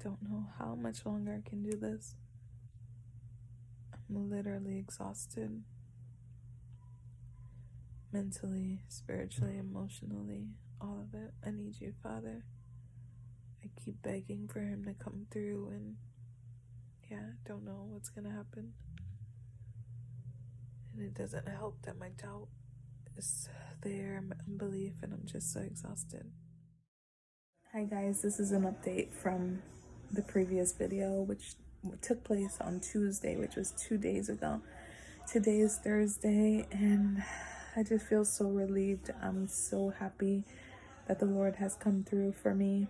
don't know how much longer I can do this. I'm literally exhausted. Mentally, spiritually, emotionally, all of it. I need you, Father. I keep begging for him to come through, and yeah, don't know what's gonna happen. And it doesn't help that my doubt is there, my unbelief, and I'm just so exhausted. Hi guys, this is an update from the previous video, which took place on Tuesday, which was 2 days ago. Today is Thursday, and I just feel so relieved. I'm so happy that the Lord has come through for me.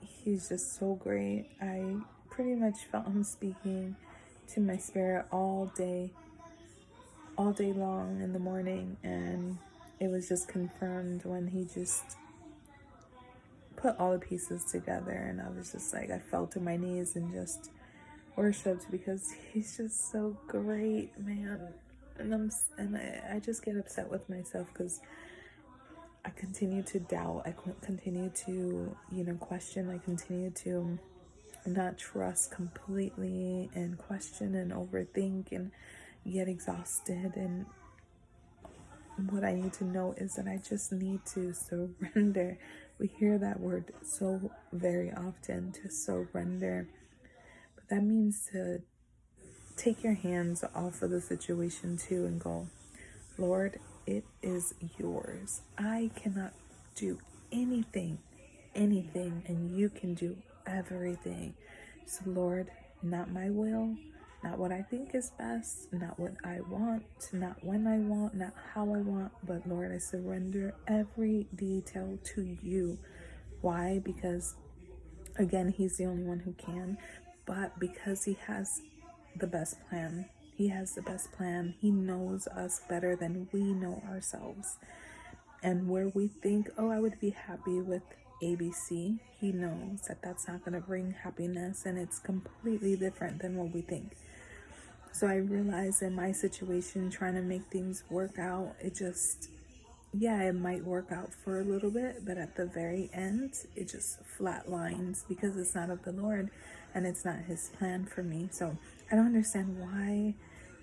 He's just so great. I pretty much felt him speaking to my spirit all day long in the morning, and it was just confirmed when he just put all the pieces together, and I was just like, I fell to my knees and just worshipped because he's just so great, man. And I just get upset with myself because I continue to doubt. I continue to, question. I continue to not trust completely and question and overthink and get exhausted. And what I need to know is that I just need to surrender. We hear that word so very often, to surrender. But that means to take your hands off of the situation too and go, Lord, it is yours. I cannot do anything, and you can do everything. So Lord, not my will, not what I think is best, not what I want, not when I want, not how I want, but Lord, I surrender every detail to you. Why? Because again, he's the only one who can, but because he has the best plan. He has the best plan. He knows us better than we know ourselves. And where we think, oh, I would be happy with ABC, he knows that that's not going to bring happiness, and it's completely different than what we think. So I realize in my situation, trying to make things work out, it might work out for a little bit, but at the very end, it just flatlines because it's not of the Lord and it's not his plan for me. So I don't understand why,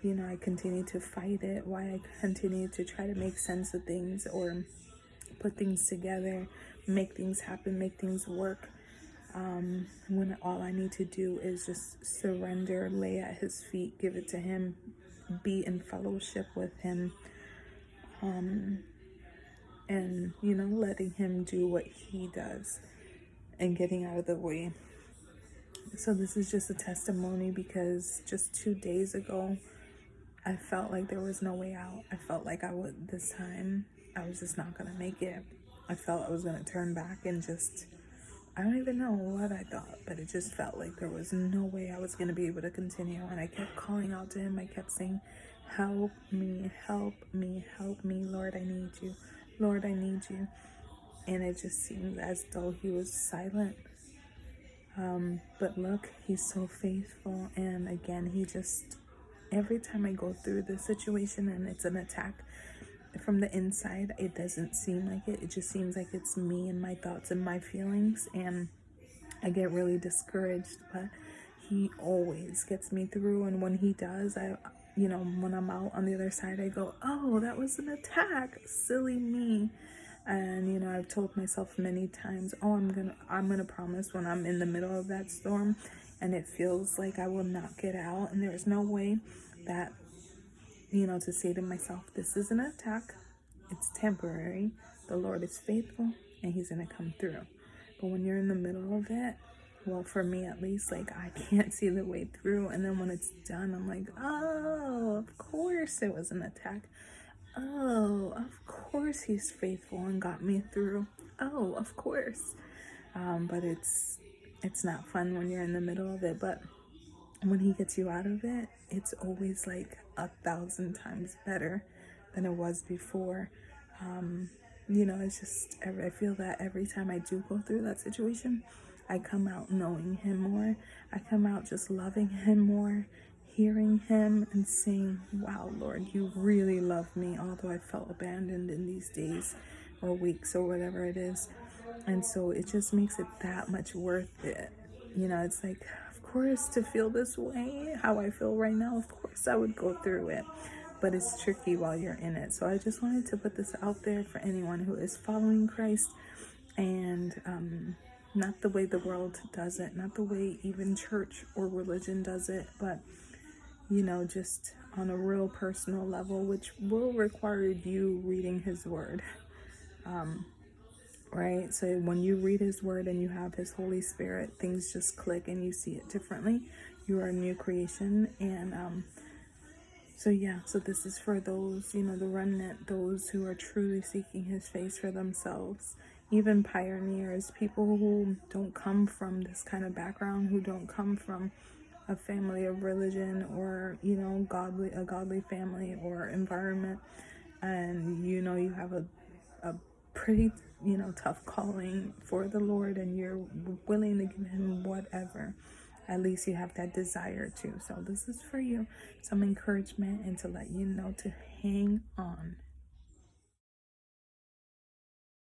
I continue to fight it, why I continue to try to make sense of things or put things together, make things happen, make things work, when all I need to do is just surrender, lay at his feet, give it to him, be in fellowship with him, and letting him do what he does and getting out of the way. So this is just a testimony because just 2 days ago I felt like there was no way out. I felt like this time I was just not gonna make it. I felt I was gonna turn back and I don't even know what I thought, but it just felt like there was no way I was gonna be able to continue. And I kept calling out to him. I kept saying, help me, help me, help me, Lord, I need you. Lord, I need you. And it just seemed as though he was silent. But look, he's so faithful. And again, every time I go through this situation and it's an attack from the inside, it doesn't seem like it. It just seems like it's me and my thoughts and my feelings. And I get really discouraged, but he always gets me through. And when he does, when I'm out on the other side, I go, oh, that was an attack. Silly me. And I've told myself many times, oh, I'm gonna promise when I'm in the middle of that storm and it feels like I will not get out and there's no way, that to say to myself, this is an attack, it's temporary, the Lord is faithful and he's gonna come through. But when you're in the middle of it, well, for me at least, like, I can't see the way through, and then when it's done, I'm like, oh, of course it was an attack. Oh, of course he's faithful and got me through. Oh, of course. But it's not fun when you're in the middle of it. But when he gets you out of it, it's always like 1,000 times better than it was before. It's just, I feel that every time I do go through that situation, I come out knowing him more. I come out just loving him more, hearing him and saying, wow, Lord, you really love me, although I felt abandoned in these days or weeks or whatever it is. And so it just makes it that much worth it. you know, it's like, of course, to feel this way, how I feel right now, of course I would go through it. But it's tricky while you're in it. So I just wanted to put this out there for anyone who is following Christ, and not the way the world does it, not the way even church or religion does it, but, you know, just on a real personal level, which will require you reading his word. Right? So when you read his word and you have his Holy Spirit, things just click and you see it differently. You are a new creation. And so yeah, so this is for those, you know, the remnant, those who are truly seeking his face for themselves, even pioneers, people who don't come from this kind of background, who don't come from a family of religion, or, you know, a godly family or environment. And, you know, you have a pretty, you know, tough calling for the Lord, and you're willing to give him whatever. At least you have that desire to. So this is for you, some encouragement, and to let you know to hang on.